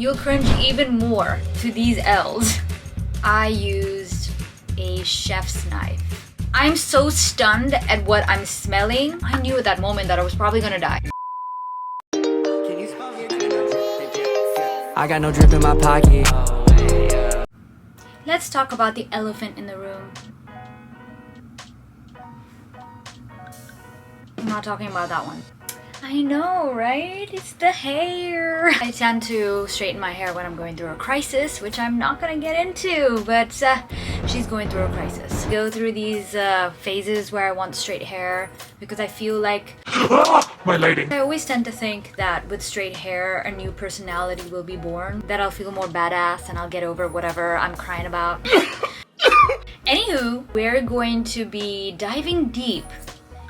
You'll cringe even more to these L's. I used a chef's knife. I'm so stunned at what I'm smelling. I knew at that moment that I was probably gonna die. I got no drip in my pocket. Let's talk about the elephant in the room. I'm not talking about that one. I know, right? It's the hair. I tend to straighten my hair when I'm going through a crisis, which I'm not gonna get into, but she's going through a crisis. I go through these phases where I want straight hair because I feel like my lady. I always tend to think that with straight hair, a new personality will be born, that I'll feel more badass and I'll get over whatever I'm crying about. Anywho, we're going to be diving deep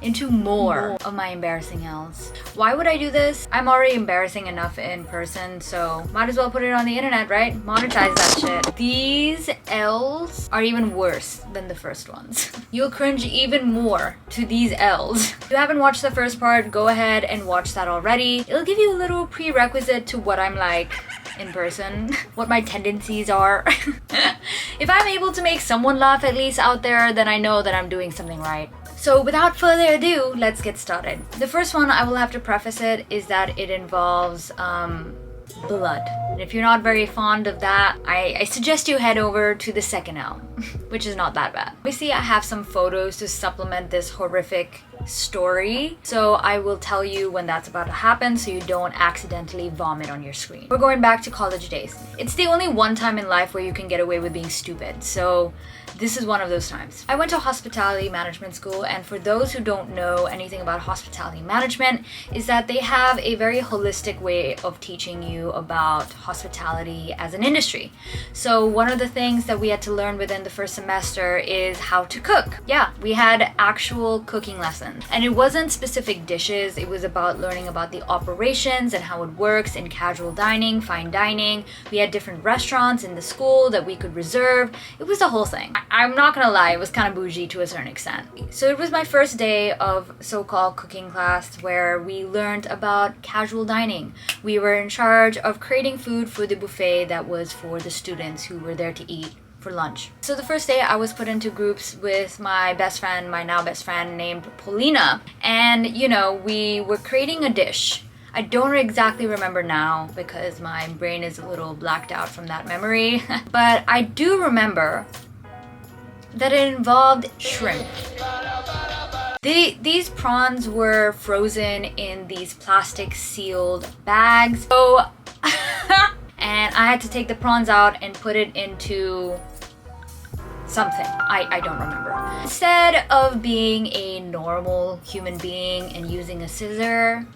into more of my embarrassing L's. Why would I do this? I'm already embarrassing enough in person, so might as well put it on the internet, right? Monetize that shit. These L's are even worse than the first ones. You'll cringe even more to these L's. If you haven't watched the first part, go ahead and watch that already. It'll give you a little prerequisite to what I'm like in person, what my tendencies are. If I'm able to make someone laugh at least out there, then I know that I'm doing something right. So without further ado, let's get started. The first one, I will have to preface it, is that it involves blood. And if you're not very fond of that, I suggest you head over to the second L, which is not that bad. Obviously, I have some photos to supplement this horrific story, so I will tell you when that's about to happen so you don't accidentally vomit on your screen. We're going back to college days. It's the only one time in life where you can get away with being stupid, so this is one of those times. I went to hospitality management school, and for those who don't know anything about hospitality management, is that they have a very holistic way of teaching you about hospitality as an industry. So one of the things that we had to learn within the first semester is how to cook. Yeah, we had actual cooking lessons. And it wasn't specific dishes, it was about learning about the operations and how it works in casual dining, fine dining. We had different restaurants in the school that we could reserve. It was a whole thing. I'm not gonna lie, it was kind of bougie to a certain extent. So it was my first day of so-called cooking class where we learned about casual dining. We were in charge of creating food for the buffet that was for the students who were there to eat for lunch. So the first day I was put into groups with my best friend, my now best friend named Paulina. And you know, we were creating a dish. I don't exactly remember now because my brain is a little blacked out from that memory. But I do remember that it involved shrimp. These prawns were frozen in these plastic sealed bags. So, and I had to take the prawns out and put it into something. I don't remember. Instead of being a normal human being and using a scissor,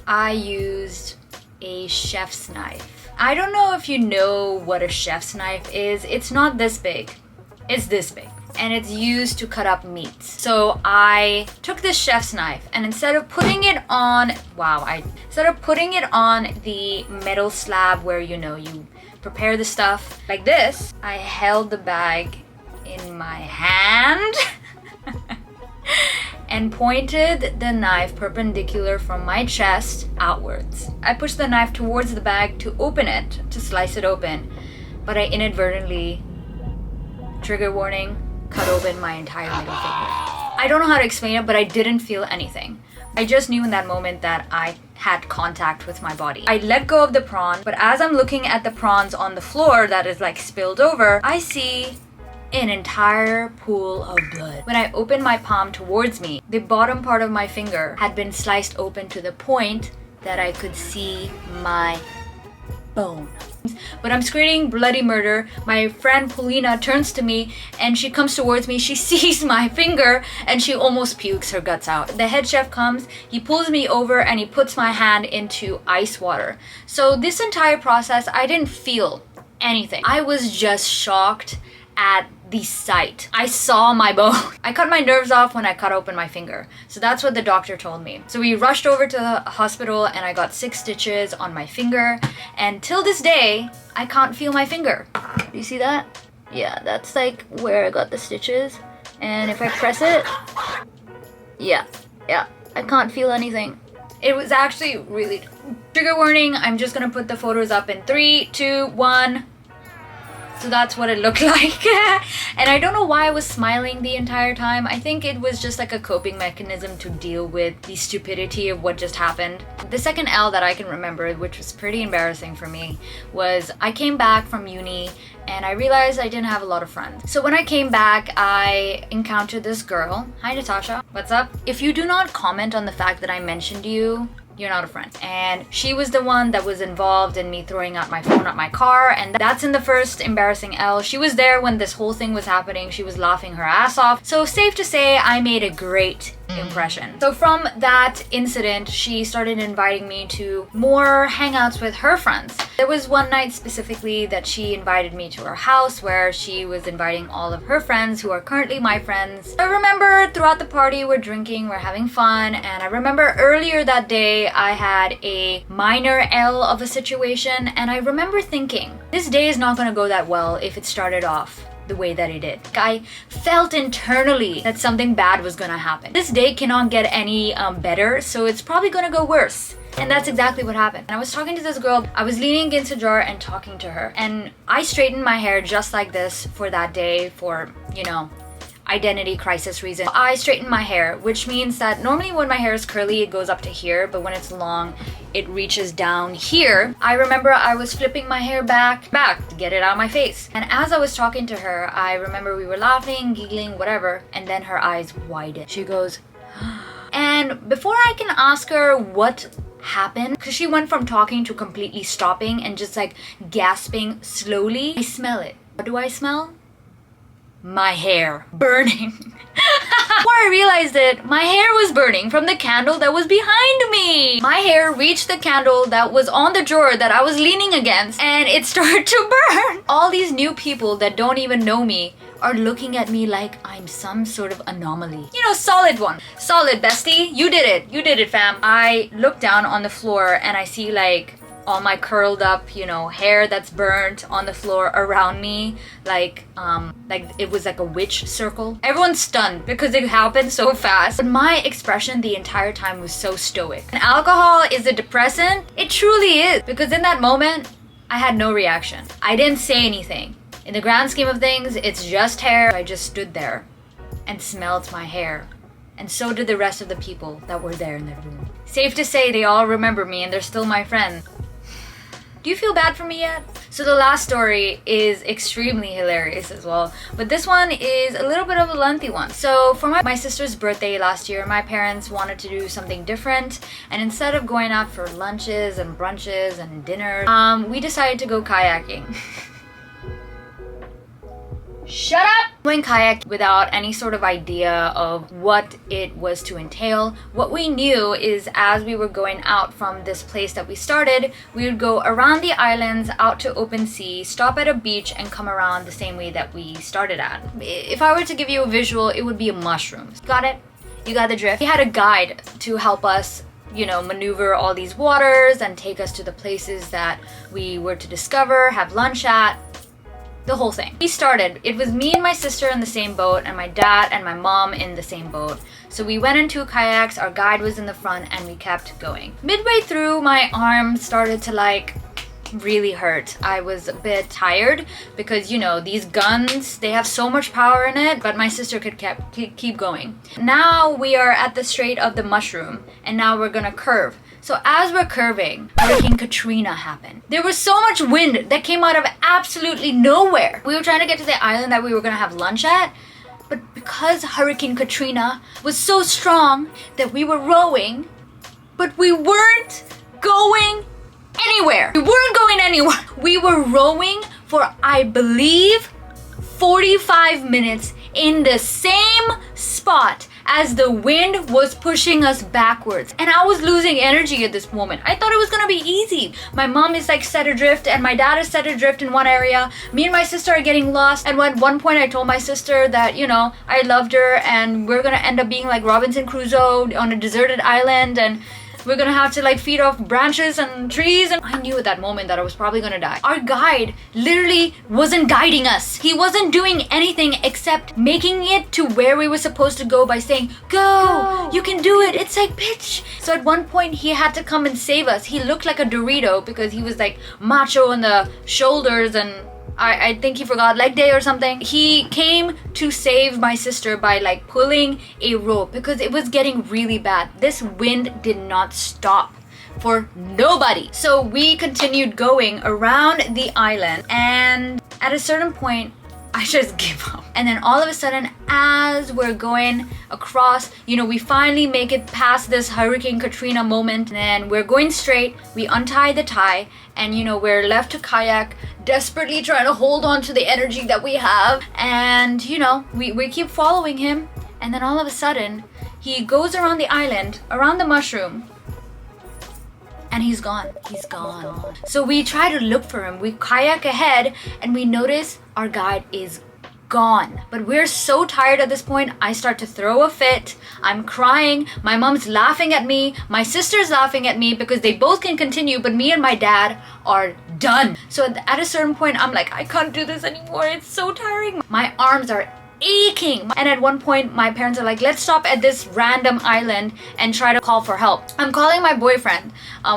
I used a chef's knife. I don't know if you know what a chef's knife is. It's not this big. It's this big. And it's used to cut up meats. So I took this chef's knife and instead of putting it on, instead of putting it on the metal slab where you prepare the stuff like this, I held the bag in my hand and pointed the knife perpendicular from my chest outwards. I pushed the knife towards the bag to open it, to slice it open, but I inadvertently, trigger warning, cut open my entire middle finger. I don't know how to explain it, but I didn't feel anything. I just knew in that moment that I had contact with my body. I let go of the prawn, but as I'm looking at the prawns on the floor that is like spilled over, I see an entire pool of blood. When I opened my palm towards me, the bottom part of my finger had been sliced open to the point that I could see my bone. But I'm screaming bloody murder. My friend Paulina turns to me and she comes towards me. She sees my finger and she almost pukes her guts out. The head chef comes, he pulls me over and he puts my hand into ice water. So this entire process, I didn't feel anything. I was just shocked at the sight. I saw my bone. I cut my nerves off when I cut open my finger. So that's what the doctor told me. So we rushed over to the hospital and I got 6 stitches on my finger. And till this day, I can't feel my finger. Do you see that? Yeah, that's like where I got the stitches. And if I press it, yeah, I can't feel anything. It was actually really Trigger warning, I'm just gonna put the photos up in 3, 2, 1. So that's what it looked like. And I don't know why I was smiling the entire time. I think it was just like a coping mechanism to deal with the stupidity of what just happened. The second L that I can remember, which was pretty embarrassing for me, was I came back from uni and I realized I didn't have a lot of friends. So when I came back, I encountered this girl. Hi Natasha, what's up? If you do not comment on the fact that I mentioned you, you're not a friend. And she was the one that was involved in me throwing out my phone at my car, and that's in the first embarrassing L. She was there when this whole thing was happening. She was laughing her ass off. So safe to say I made a great impression. So from that incident, she started inviting me to more hangouts with her friends. There was one night specifically that she invited me to her house where she was inviting all of her friends who are currently my friends. I remember throughout the party we're drinking, we're having fun, and I remember earlier that day I had a minor L of a situation, and I remember thinking, this day is not gonna go that well if it started off the way that it did. I felt internally that something bad was gonna happen. This day cannot get any better, so it's probably gonna go worse. And that's exactly what happened. And I was talking to this girl, I was leaning against a drawer and talking to her. And I straightened my hair just like this for that day for, you know, identity crisis reason. I straightened my hair, which means that normally when my hair is curly, it goes up to here, but when it's long, it reaches down here. I remember I was flipping my hair back to get it out of my face. And as I was talking to her, I remember we were laughing, giggling, whatever, and then her eyes widened. She goes, and before I can ask her what happened, because she went from talking to completely stopping and just like gasping slowly, I smell it. What do I smell? My hair burning. Before I realized it, my hair was burning from the candle that was behind me. My hair reached the candle that was on the drawer that I was leaning against, and it started to burn. All these new people that don't even know me are looking at me like I'm some sort of anomaly. You know, solid one. Solid, bestie. You did it. You did it, fam. I look down on the floor and I see like all my curled up, you know, hair that's burnt on the floor around me, like it was like a witch circle. Everyone's stunned because it happened so fast. But my expression the entire time was so stoic. And alcohol is a depressant. It truly is. Because in that moment, I had no reaction. I didn't say anything. In the grand scheme of things, it's just hair. I just stood there and smelled my hair. And so did the rest of the people that were there in the room. Safe to say they all remember me and they're still my friends. Do you feel bad for me yet? So the last story is extremely hilarious as well, but this one is a little bit of a lengthy one. So for my sister's birthday last year, my parents wanted to do something different, and instead of going out for lunches and brunches and dinners, we decided to go kayaking. Shut up! Going kayak without any sort of idea of what it was to entail. What we knew is as we were going out from this place that we started, we would go around the islands out to open sea, stop at a beach, and come around the same way that we started at. If I were to give you a visual, it would be a mushroom. Got it? You got the drift? We had a guide to help us, you know, maneuver all these waters and take us to the places that we were to discover, have lunch at. The whole thing. We started, it was me and my sister in the same boat and my dad and my mom in the same boat. So we went in two kayaks, our guide was in the front, and we kept going. Midway through, my arm started to like really hurt. I was a bit tired because, you know, these guns, they have so much power in it, but my sister could keep going. Now we are at the Strait of the Mushroom and now we're gonna curve. So as we're curving, Hurricane Katrina happened. There was so much wind that came out of absolutely nowhere. We were trying to get to the island that we were gonna have lunch at, but because Hurricane Katrina was so strong that we were rowing, but we weren't going anywhere. We weren't going anywhere. We were rowing for, I believe, 45 minutes in the same spot as the wind was pushing us backwards. And I was losing energy at this moment. I thought it was gonna be easy. My mom is like set adrift and my dad is set adrift in one area. Me and my sister are getting lost. And at one point I told my sister that, you know, I loved her and we're gonna end up being like Robinson Crusoe on a deserted island. And We're gonna have to like feed off branches and trees, and I knew at that moment that I was probably gonna die. Our guide literally wasn't guiding us. He wasn't doing anything except making it to where we were supposed to go by saying, go, you can do it, it's like, bitch. So at one point he had to come and save us. He looked like a Dorito because he was like macho on the shoulders, and I think he forgot leg day or something. He came to save my sister by like pulling a rope because it was getting really bad. This wind did not stop for nobody. So we continued going around the island, and at a certain point I just give up. And then all of a sudden, as we're going across, you know, we finally make it past this Hurricane Katrina moment, and then we're going straight. We untie the tie, and you know, we're left to kayak, desperately trying to hold on to the energy that we have. And you know, we keep following him, and then all of a sudden he goes around the island, around the mushroom, and he's gone. He's gone. So we try to look for him. We kayak ahead, and we notice our guide is gone. But we're so tired at this point, I start to throw a fit. I'm crying. My mom's laughing at me. My sister's laughing at me because they both can continue, but me and my dad are done. So at a certain point, I'm like, I can't do this anymore. It's so tiring. My arms are aching. And at one point my parents are like, let's stop at this random island and try to call for help. I'm calling my boyfriend.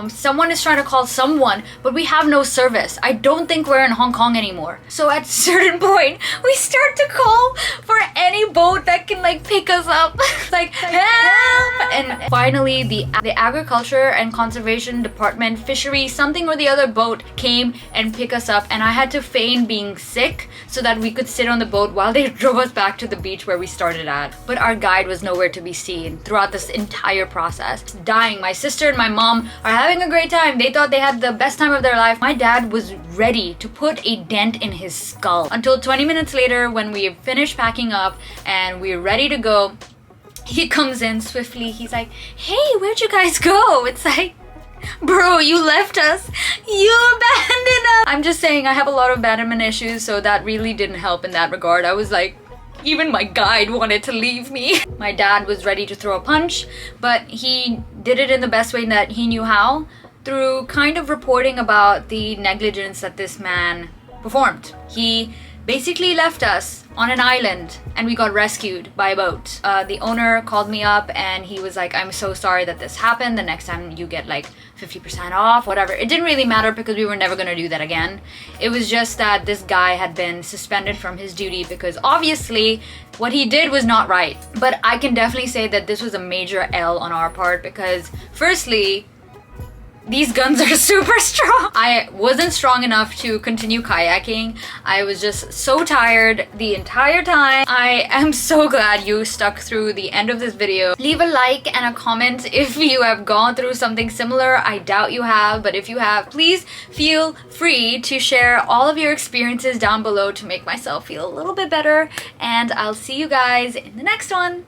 Someone is trying to call someone, but we have no service. I don't think we're in Hong Kong anymore. So at a certain point we start to call for any boat that can like pick us up. Like, help! And finally the agriculture and conservation department, fishery, something or the other boat came and pick us up, and I had to feign being sick so that we could sit on the boat while they drove us back to the beach where we started at. But our guide was nowhere to be seen throughout this entire process. Dying. My sister and my mom are having a great time. They thought they had the best time of their life. My dad was ready to put a dent in his skull until 20 minutes later, when we finished packing up and we're ready to go, he comes in swiftly. He's like, hey, where'd you guys go? It's like, bro, you left us. You abandoned us. I'm just saying, I have a lot of abandonment issues, so that really didn't help in that regard. I was like, even my guide wanted to leave me. My dad was ready to throw a punch, but he did it in the best way that he knew how, through kind of reporting about the negligence that this man performed. He basically left us on an island and we got rescued by a boat. The owner called me up and he was like, I'm so sorry that this happened. The next time you get like 50% off, whatever. It didn't really matter because we were never gonna do that again. It was just that this guy had been suspended from his duty because obviously what he did was not right. But I can definitely say that this was a major L on our part because firstly, these guns are super strong. I wasn't strong enough to continue kayaking. I was just so tired the entire time. I am so glad you stuck through the end of this video. Leave a like and a comment if you have gone through something similar. I doubt you have, but if you have, please feel free to share all of your experiences down below to make myself feel a little bit better. And I'll see you guys in the next one.